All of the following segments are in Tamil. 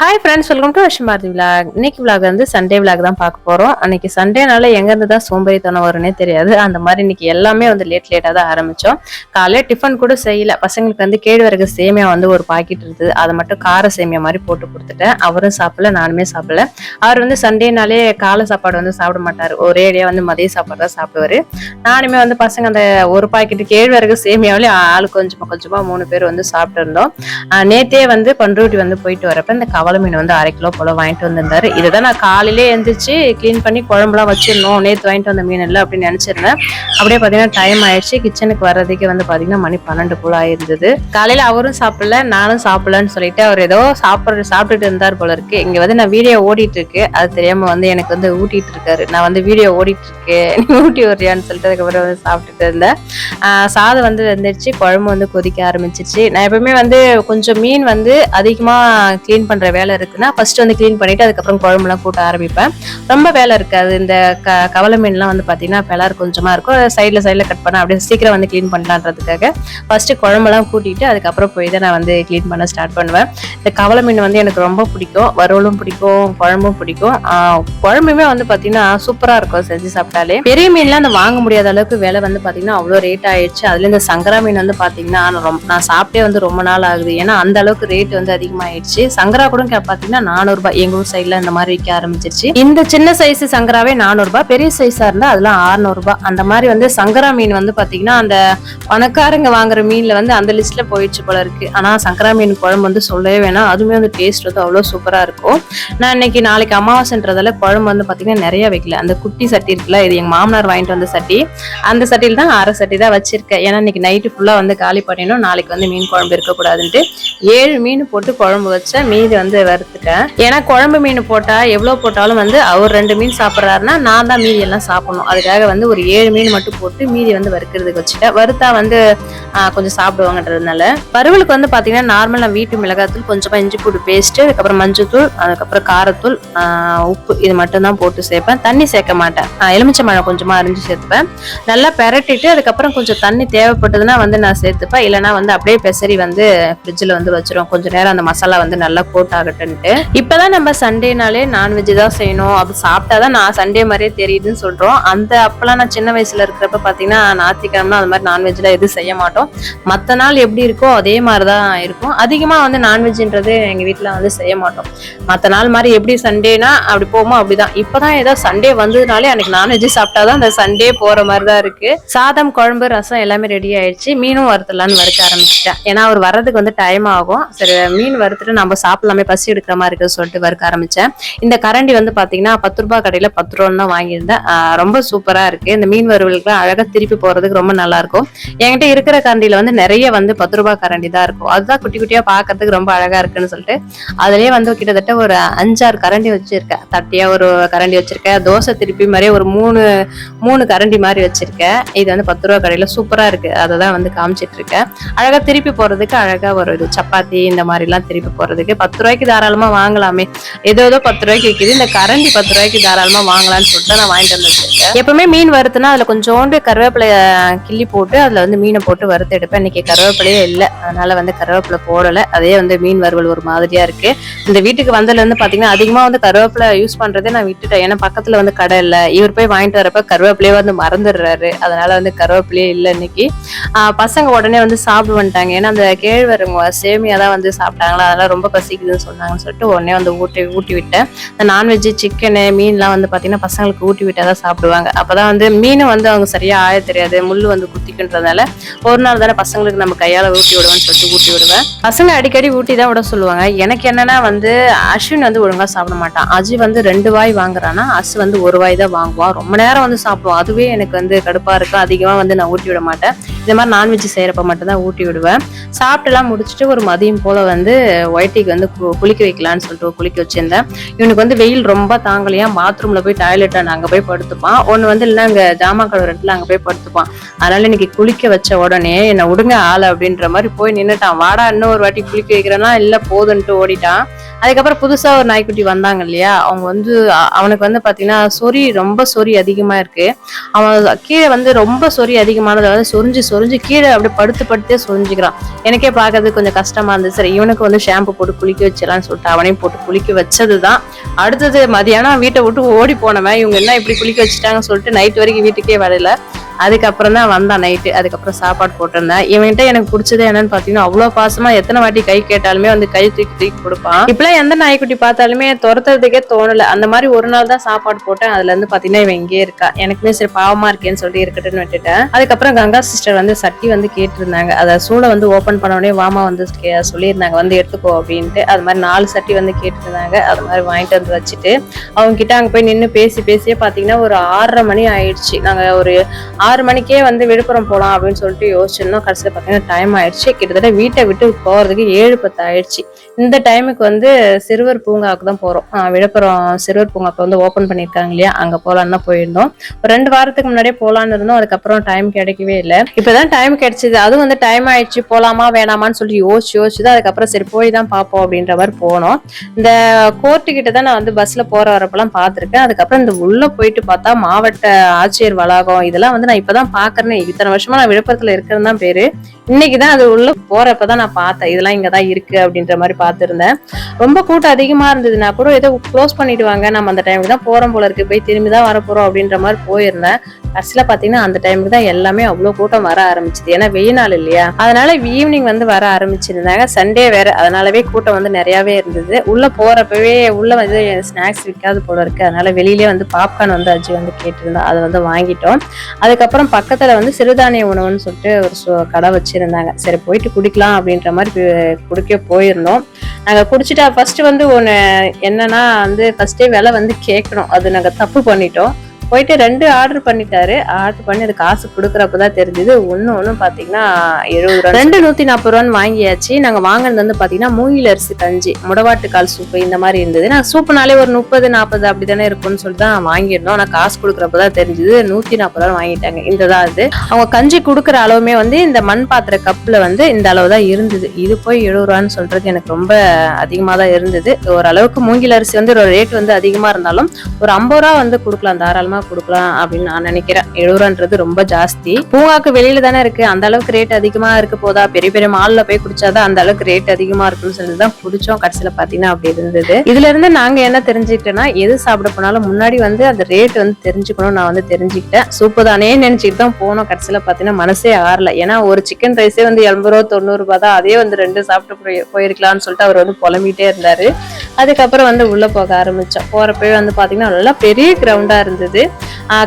Hi friends, welcome to Ashmarthi vlog. இன்னைக்கு விலாக் வந்து சண்டே விலாக் தான் பார்க்க போறோம். அன்னைக்கு சண்டேனால எங்கேருந்து தான் சோம்பேறித்தனம் வரும்னே தெரியாது. அந்த மாதிரி இன்னைக்கு எல்லாமே வந்து லேட்டாக தான் ஆரம்பிச்சோம். காலையில் டிஃபன் கூட செய்யல. பசங்களுக்கு வந்து கேழ்வரகு சேமியா வந்து ஒரு பாக்கெட் இருந்தது, அதை மட்டும் கார சேமியா மாதிரி போட்டு கொடுத்துட்டேன். அவரும் சாப்பிடல, நானுமே சாப்பிடல. அவர் வந்து சண்டேனாலே காலை சாப்பாடு வந்து சாப்பிட மாட்டார், ஒரேடியா வந்து மதிய சாப்பாடு தான் சாப்பிடுவாரு. நானுமே வந்து பசங்க அந்த ஒரு பாக்கெட் கேழ்வரகு சேமியாவிலே ஆளு கொஞ்சமா 3 பேர் வந்து சாப்பிட்டு இருந்தோம். நேத்தே வந்து பண்ருட்டி வந்து போயிட்டு வரப்ப இந்த கவலை மீன் வந்து 1/2 கிலோ போல வாங்கிட்டு வந்திருந்தாரு. இதுதான் நான் காலையிலே எழுந்திரிச்சு கிளீன் பண்ணி குழம்புலாம் வச்சிடணும், நேற்று வாங்கிட்டு வந்த மீன் இல்லை அப்படின்னு நினைச்சிருந்தேன். அப்படியே பாத்தீங்கன்னா டைம் ஆயிடுச்சு. கிச்சனுக்கு வர்றதுக்கு வந்து பாத்தீங்கன்னா மணி 12 போல ஆயிருந்தது. காலையில அவரும் சாப்பிடல, நானும் சாப்பிடலன்னு சொல்லிட்டு அவர் ஏதோ சாப்பிட்டுட்டு இருந்தார் போல இருக்கு. இங்க வந்து நான் வீடியோ ஓடிட்டு இருக்கு, அது தெரியாம வந்து எனக்கு வந்து ஊட்டிட்டு இருக்காரு. நான் வந்து வீடியோ ஓடிட்டு இருக்கேன், நீ ஊட்டி வர்றியான்னு சொல்லிட்டு அதுக்கப்புறம் வந்து சாப்பிட்டுட்டு இருந்தேன். சாதம் வந்து வந்துருச்சு, குழம்பு வந்து கொதிக்க ஆரம்பிச்சிருச்சு. நான் எப்பவுமே வந்து கொஞ்சம் மீன் வந்து அதிகமா கிளீன் பண்ற வேலை இருக்குன்னா ஃபர்ஸ்ட் வந்து கிளீன் பண்ணிட்டு அதுக்கப்புறம் குழம்புலாம் கூட்ட ஆரம்பிப்பேன். ரொம்ப வேலை இருக்காது. இந்த கவலை மீன்லாம் வந்து பாத்தீங்கன்னா பெலர் கொஞ்சமா இருக்கும், சைட்ல கட் பண்ண அப்படியே சீக்கிரம் வந்து கிளீன் பண்ணலான்றதுக்காக ஃபர்ஸ்ட் குழம்பெல்லாம் கூட்டிட்டு அதுக்கப்புறம் போய் தான் நான் வந்து கிளீன் பண்ண ஸ்டார்ட் பண்ணுவேன். இந்த கவலை மீன் வந்து எனக்கு ரொம்ப பிடிக்கும், வறுவலும் பிடிக்கும், குழம்பும் பிடிக்கும். குழம்புமே வந்து பாத்தீங்கன்னா சூப்பரா இருக்கும் செஞ்சு சாப்பிட்டாலே. பெரிய மீன்லாம் அந்த வாங்க முடியாத அளவுக்கு விலை வந்து பாத்தீங்கன்னா அவ்வளோ ரேட் ஆயிடுச்சு. அதுல இந்த சங்கரா மீன் வந்து பாத்தீங்கன்னா நான் சாப்பிட்டே வந்து ரொம்ப நாள் ஆகுது, ஏன்னா அந்த அளவுக்கு ரேட் வந்து அதிகமாயிடுச்சு. சங்கரா கூட பாத்தீங்கன்னா 400 ரூபாய், எங்க ஊர் சைட்ல இந்த மாதிரி விற்க ஆரம்பிச்சிருச்சு. இந்த சின்ன சைஸ் சங்கராவே 400 ரூபாய், பெரிய சைஸா இருந்தா அதெல்லாம் 600 ரூபாய். அந்த மாதிரி வந்து சங்கரா மீன் வந்து பாத்தீங்கன்னா அந்த பணக்காரங்க வாங்குற மீன்ல வந்து அந்த லிஸ்ட்ல போயிடுச்சு போல இருக்கு. ஆனா சங்கரா மீன் குழம்பு வந்து சொல்லவே வேணாம், அதுவுமே வந்து டேஸ்ட் வந்து அவ்வளவு சூப்பரா இருக்கும். நான் நாளைக்கு அமாவாசைன்றதால குழம்பு வந்து பாத்தீங்கன்னா நிறைய வைக்கல. அந்த குட்டி சட்டி இருக்குல்ல, இது எங்க மாமனார் வாங்கிட்டு வந்த சட்டி, அந்த சட்டியில தான் 1/2 சட்டி தான் வச்சிருக்கேன். ஏன்னா இன்னைக்கு நைட்டு ஃபுல்லா வந்து காலி பண்ணிடணும், நாளைக்கு வந்து மீன் குழம்பு இருக்கக்கூடாதுன்ட்டு 7 மீன் போட்டு குழம்பு வச்சேன். மீதி வந்து வறுத்துட்டேன். ஏன்னா குழம்பு மீன் போட்டா எவ்வளவு போட்டாலும் வந்து அவர் 2 மீன் சாப்பிட்றாருன்னா நான் தான் மீதி எல்லாம் சாப்பிடணும். அதுக்காக வந்து ஒரு 7 மீன் மட்டும் போட்டு மீதி வந்து வறுக்கிறதுக்கு வச்சுட்டேன். வறுத்தா வந்து கொஞ்சம் சாப்பிடுவாங்கன்றதுனால. வறுவலுக்கு வந்து பாத்தீங்கன்னா நார்மல் நான் வீட்டு மிளகாத்தூள், கொஞ்சமா இஞ்சி பூண்டு பேஸ்ட், அதுக்கப்புறம் மஞ்சத்தூள், அதுக்கப்புறம் காரத்தூள், உப்பு, இது மட்டும் தான் போட்டு சேர்ப்பேன். தண்ணி சேர்க்க மாட்டேன். எலுமிச்சம்பழம் கொஞ்சமா அரிஞ்சு சேர்த்துப்பேன். நல்லா பெரட்டிட்டு அதுக்கப்புறம் கொஞ்சம் தண்ணி தேவைப்பட்டதுன்னா வந்து நான் சேர்த்துப்பேன். இல்லைன்னா வந்து அப்படியே பெசரி வந்து ஃப்ரிட்ஜில் வந்து வச்சிரும், கொஞ்ச நேரம் அந்த மசாலா வந்து நல்லா கோட் ஆகட்டுன்ட்டு. இப்பதான் நம்ம சண்டேனாலே நான்வெஜ் தான் செய்யணும், அப்படி சாப்பிட்டாதான் நான் சண்டே மாதிரியே தெரியுதுன்னு சொல்றோம். அப்பெல்லாம் நான் சின்ன வயசுல இருக்கிறப்ப பாத்தீங்கன்னா ஞாயிற்றுக்கிழமை அது மாதிரி நான்வெஜ்ல எதுவும் செய்ய மாட்டோம். மற்ற நாள் எப்படி இருக்கோ அதே மாதிரிதான் இருக்கும். அதிகமா வந்து நான்வெஜ்ன்றது எங்க வீட்டுல வந்து செய்ய மாட்டோம். மற்ற நாள் மாதிரி எப்படி சண்டேனா அப்படி போமோ அப்படிதான். இப்பதான் ஏதோ சண்டே வந்ததுனாலே அன்னைக்கு நான்வெஜ் சாப்பிட்டாதான் அந்த சண்டே போற மாதிரிதான் இருக்கு. சாதம், குழம்பு, ரசம் எல்லாமே ரெடி ஆயிடுச்சு. மீனும் வறுத்தலான்னு வறுக்க ஆரம்பிச்சிட்டேன். ஏன்னா அவர் வர்றதுக்கு வந்து டைம் ஆகும். சரி, மீன் வறுத்துட்டு நம்ம சாப்பிடலாமே, பசி எடுக்கிற மாதிரி இருக்கு சொல்லிட்டு வறுக்க ஆரம்பிச்சேன். இந்த கரண்டி வந்து பாத்தீங்கன்னா 10 ரூபாய் கடையில 10 ரூபான்னு தான் வாங்கியிருந்தேன். ரொம்ப சூப்பரா இருக்கு. இந்த மீன் வறுவலுக்கு அழகா திருப்பி போறதுக்கு ரொம்ப நல்லா இருக்கும். என்கிட்ட இருக்கிற கரண்டியில வந்து நிறைய வந்து 10 ரூபாய் கரண்டி தான் இருக்கும். அதுதான் குட்டி குட்டியா பாக்குறதுக்கு ரொம்ப அழகா இருக்குன்னு சொல்லிட்டு அதுலயே வந்து கிட்டத்தட்ட ஒரு 5-6 கரண்டி வச்சிருக்கேன். தட்டியா ஒரு கரண்டி வச்சிருக்கேன், தோசை திருப்பி மாதிரியே ஒரு 3 கரண்டி மாதிரி வச்சிருக்கேன். இது வந்து 10 ரூபாய் கடையில சூப்பரா இருக்கு, அதை தான் வந்து காமிச்சிட்டு இருக்கேன். அழகா திருப்பி போறதுக்கு அழகா ஒரு இது சப்பாத்தி இந்த மாதிரி எல்லாம் திருப்பி போறதுக்கு 10 ரூபாய்க்கு தாராளமா வாங்கலாமே. ஏதோ 10 ரூபாய்க்கு விற்கிது, இந்த கரண்டி 10 ரூபாய்க்கு தாராளமா வாங்கலாம்னு சொல்லிட்டு நான் வாங்கிட்டு வந்து வச்சிருக்கேன். எப்பவுமே மீன் வறுத்துனா அதுல கொஞ்சோண்டு கருவேப்பிலைய கிள்ளி போட்டு அதுல வந்து மீனை போட்டு வறுத்து எடுப்பேன். இன்னைக்கு கருவேப்பிலையே இல்லை, அதனால வந்து கருவேப்பிலை போடலை. அதே வந்து மீன் வறுவல் ஒரு மாதிரியா இருக்கு. இந்த வீட்டுக்கு வந்ததுல இருந்து பாத்தீங்கன்னா அதிகமா வந்து கருவேப்பிலை யூஸ் பண்றதே நான் விட்டுட்டேன். ஏன்னா பக்கத்துல வந்து கடை இல்லை. இவர் போய் வாங்கிட்டு வரப்ப கருவேப்பிலையே வந்து மறந்துடுறாரு, அதனால வந்து கருவேப்பிலையே இல்லை இன்னைக்கு. பசங்க உடனே வந்து சாப்பிட்டு வந்துட்டாங்க. ஏன்னா அந்த கேழ்வரகு சேமியா தான் வந்து சாப்பிட்டாங்களா, அதெல்லாம் ரொம்ப பசிக்குதுன்னு சொன்னாங்கன்னு சொல்லிட்டு உடனே வந்து ஊட்டி விட்டேன். இந்த நான்வெஜ், சிக்கனு, மீன்லாம் வந்து பாத்தீங்கன்னா பசங்களுக்கு ஊட்டி விட்டாதான் சாப்பிடுவாங்க. அப்பதான் வந்து மீன் வந்து அவங்க சரியா ஆய தெரியாது, முள்ளு வந்து குத்திக்கின்றதால ஒரு நாள் தானே பசங்களுக்கு நம்ம கையால ஊட்டி விடுவேன்னு சொல்லிட்டு ஊட்டி விடுவேன். பசங்க அடிக்கடி ஊட்டி தான் விட சொல்லுவாங்க. எனக்கு என்னன்னா வந்து அஸ்வின் வந்து ஒழுங்கா சாப்பிட மாட்டான். அஜி வந்து 2 வாய் வாங்குறான்னா அசு வந்து 1 வாய் தான் வாங்குவான். ரொம்ப நேரம் வந்து சாப்பிடுவான். அதுவே எனக்கு வந்து கடுப்பா இருக்கும். அதிகமா வந்து நான் ஊட்டி விட மாட்டேன். இந்த மாதிரி நான்வெஜ் செய்யறப்ப மட்டும் தான் ஊட்டி விடுவேன். சாப்பிட்டுலாம் முடிச்சுட்டு ஒரு மதியம் போல வந்து ஒயிட்டிக்கு வந்து குளிக்க வைக்கலான்னு சொல்லிட்டு குளிக்க வச்சிருந்தேன். இவனுக்கு வந்து வெயில் ரொம்ப தாங்கலையா, பாத்ரூம்ல போய் டாய்லெட் அங்க போய் படுத்துப்பான். ஒண்ணு வந்து இல்லைன்னா அங்க ஜாமான் கழுவுற இடத்துல அங்க போய் படுத்துப்பான். அதனால இன்னைக்கு குளிக்க வச்ச உடனே என்ன விடுங்க ஆளு அப்படின்ற மாதிரி போய் நின்னுட்டான். வாடா இன்னும் ஒரு வாட்டி குளிக்க வைக்கிறேன்னா இல்ல போதுன்ட்டு ஓடிட்டான். அதுக்கப்புறம் புதுசா ஒரு நாய்க்குட்டி வந்தாங்க இல்லையா, அவங்க வந்து அவனுக்கு வந்து பாத்தீங்கன்னா ரொம்ப சொறி அதிகமா இருக்கு. அவன் கீழே வந்து ரொம்ப சொறி அதிகமானதை வந்து சொரிஞ்சு சொரிஞ்சு கீழே அப்படியே படுத்து படுத்தே சொரிஞ்சுக்கிறான். எனக்கே பார்க்கறது கொஞ்சம் கஷ்டமா இருந்துச்சு. சரி இவனுக்கு வந்து ஷாம்பு போட்டு குளிக்க வச்சிடலாம்னு சொல்லிட்டு அவனையும் போட்டு குளிக்க வச்சதுதான். அடுத்தது மதியானம் வீட்டை விட்டு ஓடி போனவன் இவங்க என்ன இப்படி குளிக்க வச்சுட்டாங்கன்னு சொல்லிட்டு நைட் வரைக்கும் வீட்டுக்கே வரல. அதுக்கப்புறம் தான் வந்தான் நைட்டு. அதுக்கப்புறம் சாப்பாடு போட்டிருந்தேன். இவன்கிட்ட எனக்கு பிடிச்சது என்னன்னு பாத்தீங்கன்னா, அவ்வளவு பாசமா எத்தனை வாட்டி கை கேட்டாலுமே வந்து கை தூக்கி தூக்கி கொடுப்பான். இப்பெல்லாம் எந்த நாய்க்குட்டி பார்த்தாலுமே துரத்துறதுக்கே தோணல. அந்த மாதிரி ஒரு நாள் தான் சாப்பாடு போட்டேன். அதுல இருந்து பாத்தீங்கன்னா இவன் இங்கே இருக்கா. எனக்குமே சரி பாவமா இருக்கேன்னு சொல்லிட்டு இருக்கட்டுன்னு விட்டுட்டேன். அதுக்கப்புறம் கங்கா சிஸ்டர் வந்து சட்டி வந்து கேட்டிருந்தாங்க. அதை சூளை வந்து ஓபன் பண்ண உடனே வாமா வந்து சொல்லியிருந்தாங்க வந்து எடுத்துக்கோ அப்படின்ட்டு. அது மாதிரி 4 சட்டி வந்து கேட்டிருந்தாங்க. அது மாதிரி வாங்கிட்டு வந்து வச்சுட்டு அவங்க கிட்ட அங்க போய் நின்று பேசியே பாத்தீங்கன்னா ஒரு 6:30 மணி ஆயிடுச்சு. நாங்க ஒரு 6 மணிக்கே வந்து விழுப்புரம் போகலாம் அப்படின்னு சொல்லிட்டு யோசிச்சிருந்தோம். கடைசியில் பார்த்தீங்கன்னா டைம் ஆயிடுச்சு. கிட்டத்தட்ட வீட்டை விட்டு போகிறதுக்கு 7:10 ஆயிடுச்சு. இந்த டைமுக்கு வந்து சிறுவர் பூங்காவுக்கு தான் போகிறோம். விழுப்புரம் சிறுவர் பூங்கா இப்போ வந்து ஓப்பன் பண்ணியிருக்காங்க இல்லையா, அங்கே போகலான்னு தான் போயிருந்தோம். ஒரு 2 வாரத்துக்கு முன்னாடியே போகலான்னு இருந்தோம். அதுக்கப்புறம் டைம் கிடைக்கவே இல்லை. இப்போதான் டைம் கிடைச்சிது. அதுவும் வந்து டைம் ஆயிடுச்சு, போகலாமா வேணாமான்னு சொல்லி யோசிச்சு தான் அதுக்கப்புறம் சரி போய் தான் பார்ப்போம் அப்படின்ற மாதிரி போனோம். இந்த கோர்ட்டு கிட்ட தான் நான் வந்து பஸ்ல போற வரப்பெல்லாம் பார்த்துருக்கேன். அதுக்கப்புறம் இந்த உள்ள போயிட்டு பார்த்தா மாவட்ட ஆட்சியர் வளாகம் இதெல்லாம் வந்து நான் இப்பதான் பாக்குறேன். இத்தனை வருஷமா நான் விழுப்புரத்துல இருக்கிறது தான் பேரு. இன்னைக்குதான் அது உள்ள போறப்பதான் நான் பார்த்தேன் இதெல்லாம் இங்கதான் இருக்கு அப்படின்ற மாதிரி பார்த்திருந்தேன். ரொம்ப கூட்டம் அதிகமா இருந்ததுன்னா கூட ஏதோ க்ளோஸ் பண்ணிடுவாங்க, நம்ம அந்த டைமுக்கு தான் போறோம் போல இருக்கு, போய் திரும்பிதான் வர போறோம் அப்படின்ற மாதிரி போயிருந்தேன். கடைசியில பாத்தீங்கன்னா அந்த டைமுக்கு தான் எல்லாமே அவ்வளவு கூட்டம் வர ஆரம்பிச்சது. ஏன்னா வெயில் நாள் இல்லையா, அதனால ஈவினிங் வந்து வர ஆரம்பிச்சிருந்தாங்க. சண்டே வேற, அதனாலவே கூட்டம் வந்து நிறையவே இருந்தது. உள்ள போறப்பவே உள்ள வந்து ஸ்நாக்ஸ் விற்காது போல இருக்கு. அதனால வெளியிலே வந்து பாப்கார்ன் வந்து அஜி வந்து கேட்டிருந்தா, அதை வந்து வாங்கிட்டோம். அதுக்கப்புறம் பக்கத்துல வந்து சிறுதானிய உணவுன்னு சொல்லிட்டு ஒரு கடை வச்சிருந்தாங்க. சரி போயிட்டு குடிக்கலாம் அப்படின்ற மாதிரி குடிக்க போயிருந்தோம். நாங்க குடிச்சிட்டா ஃபர்ஸ்ட் வந்து ஒண்ணு என்னன்னா வந்து ஃபர்ஸ்டே விலை வந்து கேட்கணும், அது நாங்க தப்பு பண்ணிட்டோம். போயிட்டு 2 ஆர்டர் பண்ணிட்டாரு. ஆர்டர் பண்ணி அது காசு கொடுக்குறப்பதான் தெரிஞ்சது ஒன்னும் பாத்தீங்கன்னா 70 ரூபா, 2 140 ரூபான்னு வாங்கியாச்சு. நாங்க வாங்கினது வந்து பாத்தீங்கன்னா மூங்கில் அரிசி கஞ்சி, முடவாட்டுக்கால் சூப்பு இந்த மாதிரி இருந்தது. நான் சூப்புனாலே ஒரு 30-40 அப்படித்தானே இருக்கும்னு சொல்லிட்டு தான் வாங்கியிருந்தோம். ஆனா காசு கொடுக்குறப்பதான் தெரிஞ்சது 140 ரூபா வாங்கிட்டாங்க. இந்ததான் அது. அவங்க கஞ்சி கொடுக்குற அளவுமே வந்து இந்த மண் பாத்திர கப்புல வந்து இந்த அளவு தான் இருந்தது. இது போய் 70 ரூபான்னு சொல்றது எனக்கு ரொம்ப அதிகமா தான் இருந்தது. ஓரளவுக்கு மூங்கில் அரிசி வந்து ஒரு ரேட் வந்து அதிகமா இருந்தாலும் ஒரு 50 ரூபா வந்து கொடுக்கலாம், தாராளமா கொடுக்கலாம் அப்படின்னு நான் நினைக்கிறேன். 70 ரூபான்றது ரொம்ப ஜாஸ்தி. பூங்காக்கு வெளியில தானே இருக்கு, அந்த அளவுக்கு ரேட் அதிகமா இருக்க போதா, பெரிய பெரிய மால்ல போய் குடிச்சாதான் அந்த அளவுக்கு ரேட் அதிகமா இருக்குன்னு சொல்லிதான் குடிச்சோம். கடைசியில பாத்தீங்கன்னா அப்படி இருந்தது. இதுல இருந்து நாங்க என்ன தெரிஞ்சுக்கிட்டோம்னா, எது சாப்பிட போனாலும் முன்னாடி வந்து அந்த ரேட் வந்து தெரிஞ்சுக்கணும். நான் வந்து தெரிஞ்சுக்கிட்டேன். சூப்பு தானே நினைச்சுட்டு தான் போனோம். கடைசியில பாத்தீங்கன்னா மனசே ஆறல. ஏன்னா ஒரு சிக்கன் ரைஸே வந்து 80 ரூபா 90 ரூபாய் தான். அதே வந்து 2 சாப்பிட்டு போயிருக்கலாம்னு சொல்லிட்டு அவர் வந்து புலம்பிட்டே இருந்தாரு. அதுக்கப்புறம் வந்து உள்ள போக ஆரம்பிச்சோம். போறப்பவே வந்து பாத்தீங்கன்னா நல்லா பெரிய கிரவுண்டா இருந்தது.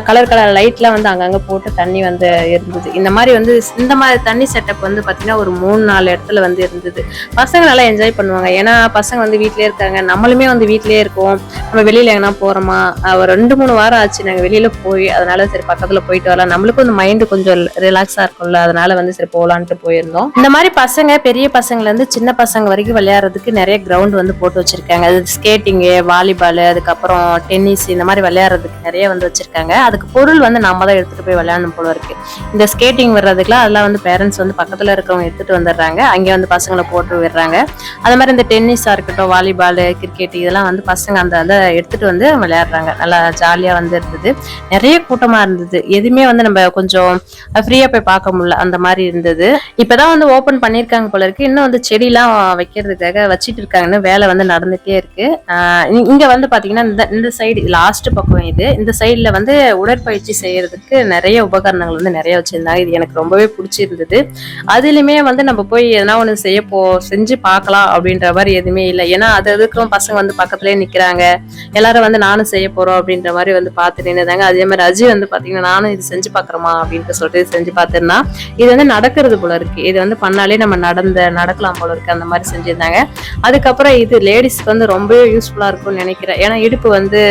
கலர் லைட்லாம் வந்து அங்கங்க போட்டு தண்ணி வந்து இருந்தது. இந்த மாதிரி தண்ணி செட்டப் வந்து பாத்தீங்கன்னா ஒரு 3-4 இடத்துல வந்து இருந்தது. பசங்க நல்லா என்ஜாய் பண்ணுவாங்க. ஏன்னா பசங்க வந்து வீட்லயே இருக்காங்க, நம்மளுமே வந்து வீட்லயே இருக்கோம். நம்ம வெளியில எங்கன்னா போறோமா, ஒரு 2-3 வாரம் ஆச்சு நாங்க வெளியில போய். அதனால சரி பக்கத்துல போயிட்டு வரலாம், நம்மளுக்கும் இந்த மைண்ட் கொஞ்சம் ரிலாக்ஸா இருக்கும்ல, அதனால வந்து சரி போலான்ட்டு போயிருந்தோம். இந்த மாதிரி பசங்க பெரிய பசங்கல இருந்து சின்ன பசங்க வரைக்கும் விளையாடுறதுக்கு நிறைய கிரவுண்ட் வந்து போட்டு வச்சிருக்காங்க. அது ஸ்கேட்டிங்கு, வாலிபால், அதுக்கப்புறம் டென்னிஸ் இந்த மாதிரி விளையாடுறதுக்கு நிறைய வந்து வச்சிருக்காங்க. அதுக்கு பொருள் வந்து நம்ம தான் எடுத்துட்டு போய் விளையாடணும் போல இருக்கு. இந்த ஸ்கேட்டிங் வர்றதுக்குலாம் அதெல்லாம் வந்து பேரண்ட்ஸ் வந்து பக்கத்துல இருக்கிறவங்க எடுத்துட்டு வந்துடுறாங்க. அங்கே வந்து பசங்களை போட்டு விடுறாங்க. அது மாதிரி இந்த டென்னிஸா இருக்கட்டும், வாலிபால், கிரிக்கெட் இதெல்லாம் வந்து பசங்க அந்த எடுத்துட்டு வந்து விளையாடுறாங்க. நல்லா ஜாலியா வந்து இருந்தது. நிறைய கூட்டமா இருந்தது. எதுவுமே வந்து நம்ம கொஞ்சம் ஃப்ரீயா போய் பார்க்க முடியல, அந்த மாதிரி இருந்தது. இப்பதான் வந்து ஓபன் பண்ணிருக்காங்க போல இருக்கு. இன்னும் வந்து செடியெல்லாம் வைக்கிறதுக்காக வச்சிட்டு இருக்காங்கன்னு வேலை வந்து நடந்துட்டே இருக்கு. இங்க வந்து பாத்தீங்கன்னா இந்த சைடு லாஸ்ட் பக்கம் இது. இந்த சைடுல வந்து உடற்பயிற்சி செய்யறதுக்கு நிறைய உபகரணங்கள் வந்து நிறைய வச்சிருந்தாங்க. இது எனக்கு ரொம்பவே பிடிச்சிருந்தது. அதுலயுமே வந்து நம்ம போய் எதனா ஒண்ணு செஞ்சு பார்க்கலாம் அப்படின்ற மாதிரி எதுவுமே இல்லை. ஏன்னா அதுக்கும் பசங்க வந்து பக்கத்துலயே நிக்கிறாங்க. எல்லாரும் வந்து நானும் செய்ய போறோம் அப்படின்ற மாதிரி வந்து பார்த்து நின்றுதாங்க. அதே மாதிரி அஜி வந்து பாத்தீங்கன்னா நானும் இது செஞ்சு பாக்குறோமா அப்படின்ட்டு சொல்லிட்டு செஞ்சு பார்த்திருந்தா. இது வந்து நடக்கிறது போல இருக்கு. இது வந்து பண்ணாலே நம்ம நடக்கலாம் போல இருக்கு, அந்த மாதிரி செஞ்சிருந்தாங்க. அதுக்கப்புறம் இது லேடிஸ்க்கு வந்து ரொம்பவே யூஸ்ஃபுல்லா இருக்கும்னு நினைக்கிறேன். ஏன்னா இடுப்பு வந்து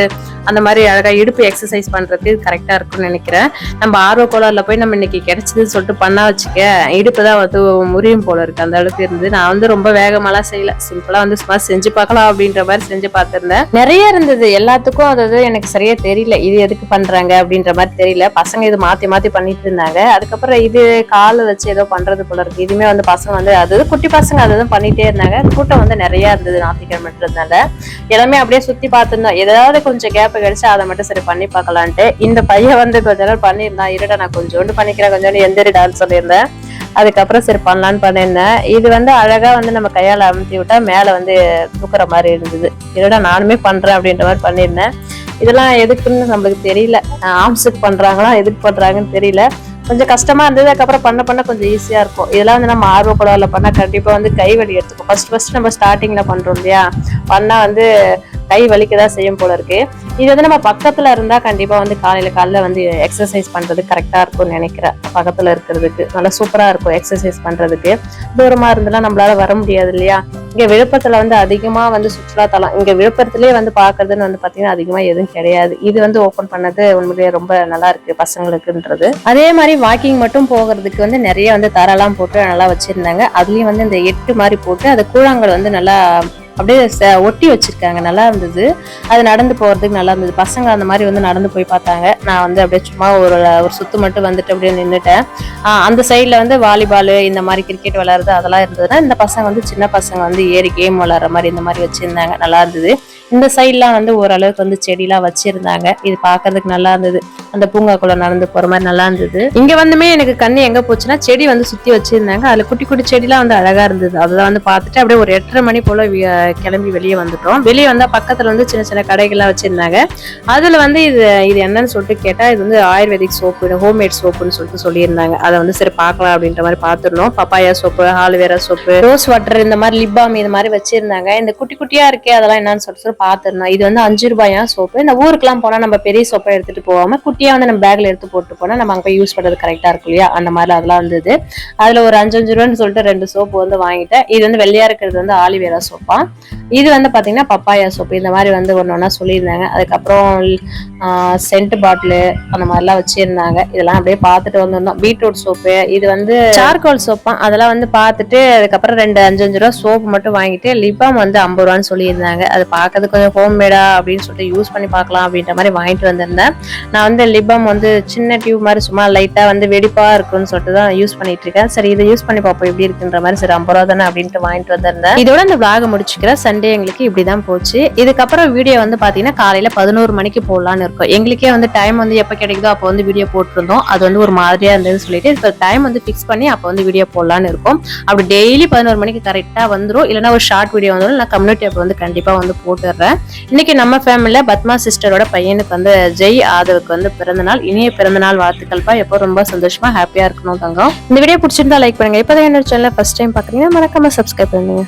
அந்த மாதிரி அழகா இடுப்பு எக்ஸசைஸ் பண்றதுக்கு கரெக்டா இருக்கும்னு நினைக்கிறேன். நம்ம ஆர்வ கோளாறுல போய் நம்ம இன்னைக்கு கிடைச்சதுன்னு சொல்லிட்டு பண்ணா வச்சுக்க இடுப்பு தான் வந்து முறியும் போல இருக்கு. அந்த அளவுக்கு இருந்து நான் வந்து ரொம்ப வேகமாலாம் செய்யல, சிம்பிளா வந்து சும்மா செஞ்சு பார்க்கலாம் அப்படின்ற மாதிரி செஞ்சு பார்த்திருந்தேன். நிறைய இருந்தது எல்லாத்துக்கும், அதாவது எனக்கு சரியா தெரியல இது எதுக்கு பண்றாங்க அப்படின்ற மாதிரி தெரியல. பசங்க இது மாத்தி மாத்தி பண்ணிட்டு இருந்தாங்க. அதுக்கப்புறம் இது காலை வச்சு ஏதோ பண்றது போல இருக்கு. இதுவுமே வந்து பசங்க வந்து அது குட்டி பசங்க அதுதான் பண்ணிட்டே இருந்தாங்க. கூட்டம் வந்து நிறைய இருந்தது ஞாயிற்றுக்கிழமைன்றதுனால. எல்லாமே அப்படியே சுத்தி பார்த்திருந்தோம். ஏதாவது கொஞ்சம் கேப் கிடைச்சு அதை மட்டும் சரி பண்ணி பார்க்கலான்ட்டு. இந்த பையன் வந்து கொஞ்ச நேரம் பண்ணியிருந்தான். இருடா நான் கொஞ்சோண்டு பண்ணிக்கிறேன் கொஞ்சோண்டு எந்திரிடான்னு சொல்லியிருந்தேன். அதுக்கப்புறம் சரி பண்ணலான்னு பண்ணியிருந்தேன். இது வந்து அழகா வந்து நம்ம கையால அமுத்தி விட்டா மேல வந்து தூக்குற மாதிரி இருந்தது. இதோட நானுமே பண்றேன் அப்படின்ற மாதிரி பண்ணியிருந்தேன். இதெல்லாம் எதுக்குன்னு நம்மளுக்கு தெரியல, ஆம்ஸுக்கு பண்றாங்களா எதுக்கு பண்றாங்கன்னு தெரியல. கொஞ்சம் கஷ்டமா இருந்தது. அதுக்கப்புறம் பண்ண பண்ண கொஞ்சம் ஈஸியா இருக்கும். இதெல்லாம் வந்து நம்ம ஆர்வ கோளாறுல பண்ணா கண்டிப்பா வந்து கை வலி எடுத்துக்கும். ஃபர்ஸ்ட் நம்ம ஸ்டார்டிங்ல பண்றோம் இல்லையா, பண்ணா வந்து கை வலிக்கதான் செய்யும் போல இருக்கு. இது வந்து நம்ம பக்கத்துல இருந்தா கண்டிப்பா வந்து காலையில வந்து எக்ஸசைஸ் பண்றது கரெக்டா இருக்கும்னு நினைக்கிறேன். பக்கத்துல இருக்கிறதுக்கு நல்லா சூப்பரா இருக்கும் எக்ஸசைஸ் பண்றதுக்கு. தூரமா இருந்தெல்லாம் நம்மளால வர முடியாது இல்லையா. இங்க விழுப்புரத்துல வந்து அதிகமா வந்து சுற்றுலா தலம், இங்க விழுப்புரத்திலேயே வந்து பாக்குறதுன்னு வந்து பாத்தீங்கன்னா அதிகமா எதுவும் கிடையாது. இது வந்து ஓபன் பண்ணது உண்மையிலேயே ரொம்ப நல்லா இருக்கு பசங்களுக்குன்றது. அதே மாதிரி வாக்கிங் மட்டும் போகிறதுக்கு வந்து நிறைய வந்து தரெல்லாம் போட்டு நல்லா வச்சிருந்தாங்க. அதுலயும் வந்து இந்த 8 மாதிரி போட்டு அது கூழாங்கல் வந்து நல்லா அப்படியே ஒட்டி வச்சிருக்காங்க. நல்லா இருந்தது. அது நடந்து போறதுக்கு நல்லா இருந்தது. பசங்க அந்த மாதிரி வந்து நடந்து போய் பார்த்தாங்க. நான் வந்து அப்படியே சும்மா ஒரு சுத்து மட்டும் வந்துட்டு அப்படியே நின்றுட்டேன். அந்த சைட்ல வந்து வாலிபால் இந்த மாதிரி கிரிக்கெட் விளையாடுறது அதெல்லாம் இருந்ததுன்னா, இந்த பசங்க வந்து சின்ன பசங்க வந்து ஏறி கேம் விளையாடுற மாதிரி இந்த மாதிரி வச்சிருந்தாங்க. நல்லா இருந்தது. இந்த சைட்லாம் வந்து ஓரளவுக்கு வந்து செடிலாம் வச்சிருந்தாங்க. இது பாக்குறதுக்கு நல்லா இருந்தது. அந்த பூங்காக்குள்ள நடந்து போற மாதிரி நல்லா இருந்தது. இங்க வந்துமே எனக்கு கண்ணு எங்க போச்சுன்னா, செடி வந்து சுத்தி வச்சிருந்தாங்க. அதுல குட்டி குட்டி செடிலாம் வந்து அழகா இருந்தது. அதெல்லாம் வந்து பார்த்துட்டு அப்படியே ஒரு 8:30 மணி போல கிளம்பி வெளியே வந்துட்டோம். வெளியே வந்தா பக்கத்துல வந்து சின்ன சின்ன கடைகள்லாம் வச்சிருந்தாங்க. அதுல வந்து இது என்னன்னு சொல்லிட்டு கேட்டா, இது வந்து ஆயுர்வேதிக் சோப்பு, ஹோம்மேட் சோப்புன்னு சொல்லிட்டு சொல்லியிருந்தாங்க. அதை வந்து சரி பார்க்கலாம் அப்படின்ற மாதிரி பார்த்துருந்தோம். Papaya soap, aloe vera soap, rose water, இந்த மாதிரி லிப் பாம் இது மாதிரி வச்சிருந்தாங்க. இந்த குட்டி குட்டியா இருக்கே அதெல்லாம் என்னன்னு சொல்லிட்டு பார்த்துருந்தோம். இது வந்து 5 ரூபாயா சோப்பு. இந்த ஊருக்குலாம் போனா நம்ம பெரிய சோப்பை எடுத்துட்டு போகாம குட்டியா வந்து நம்ம பேக்ல எடுத்து போட்டு போனா நம்ம அங்க போய் யூஸ் பண்றது கரெக்டா இருக்கும் இல்லையா, அந்த மாதிரி அதெல்லாம் இருந்தது. அதுல ஒரு 5 ரூபான்னு சொல்லிட்டு 2 சோப்பு வந்து வாங்கிட்டேன். இது வந்து வெள்ளையா இருக்கிறது வந்து ஆலிவேரா சோப்பா, இது வந்து பாத்தீங்கன்னா பப்பாயா சோப்பு. இந்த மாதிரி வந்து ஒன்னொன்னா சொல்லியிருந்தாங்க. அதுக்கப்புறம் சென்ட் பாட்டிலு அந்த மாதிரிலாம் வச்சிருந்தாங்க. இதெல்லாம் அப்படியே பார்த்துட்டு வந்திருந்தோம். பீட்ரூட் சோப்பு, இது வந்து சார்கோல் சோப்பா, அதெல்லாம் வந்து பார்த்துட்டு அதுக்கப்புறம் 5 ரூபா சோப்பு மட்டும் வாங்கிட்டு லிப்பாம் வந்து 50 ரூபான்னு சொல்லியிருந்தாங்க. அது பார்க்கறது கொஞ்சம் ஹோம்மேடா அப்படின்னு சொல்லிட்டு யூஸ் பண்ணி பார்க்கலாம் அப்படின்ற மாதிரி வாங்கிட்டு வந்திருந்தேன். நான் வந்து லிப்பாம் வந்து சின்ன டியூப் மாதிரி சும்மா லைட்டா வந்து வெடிப்பா இருக்குன்னு சொல்லிட்டு தான் யூஸ் பண்ணிட்டு இருக்கேன். சரி இதை யூஸ் பண்ணி பார்ப்போம் எப்படி இருக்குன்ற மாதிரி. சரி 50 ரூபா தானே அப்படின்ட்டு வாங்கிட்டு வந்திருந்தேன். இதோட இந்த vlog முடிச்சுக்கிறேன். சண்டே எங்களுக்கு இப்படிதான் போச்சு. இதுக்கப்புறம் வீடியோ வந்து பாத்தீங்கன்னா காலையில 11 மணிக்கு போடலான்னு இருக்கும். எங்களுக்கே வந்து டைம் வந்து எப்ப கிடைக்குதோ அப்போ வந்து வீடியோ போட்டிருந்தோம். அது வந்து ஒரு மாதிரியா இருந்ததுன்னு சொல்லிட்டு இப்போ டைம் வந்து பிக்ஸ் பண்ணி அப்போ வந்து வீடியோ போடலான்னு இருக்கும். அப்படி டெய்லி 11 மணிக்கு கரெக்டா வந்துடும். இல்லைன்னா ஒரு ஷார்ட் வீடியோ வந்துடும். நான் கம்யூனிட்டி அப்போ வந்து கண்டிப்பா வந்து போட்டுடுறேன். இன்னைக்கு நம்ம ஃபேமிலியில பத்மா சிஸ்டரோட பையனுக்கு வந்து ஜெய் ஆதவுக்கு வந்து பிறந்தநாள். இனிய பிறந்தநாள் வாழ்த்துக்கள்ப்பா. எப்போ ரொம்ப சந்தோஷமா ஹாப்பியா இருக்கணும் தங்கம். இந்த வீடியோ பிடிச்சிருந்தா லைக் பண்ணுங்க. இப்பதான் என்னோட சேனல் ஃபர்ஸ்ட் டைம் பாக்குறீங்கன்னா மறக்காம சப்ஸ்கிரைப் பண்ணுங்க.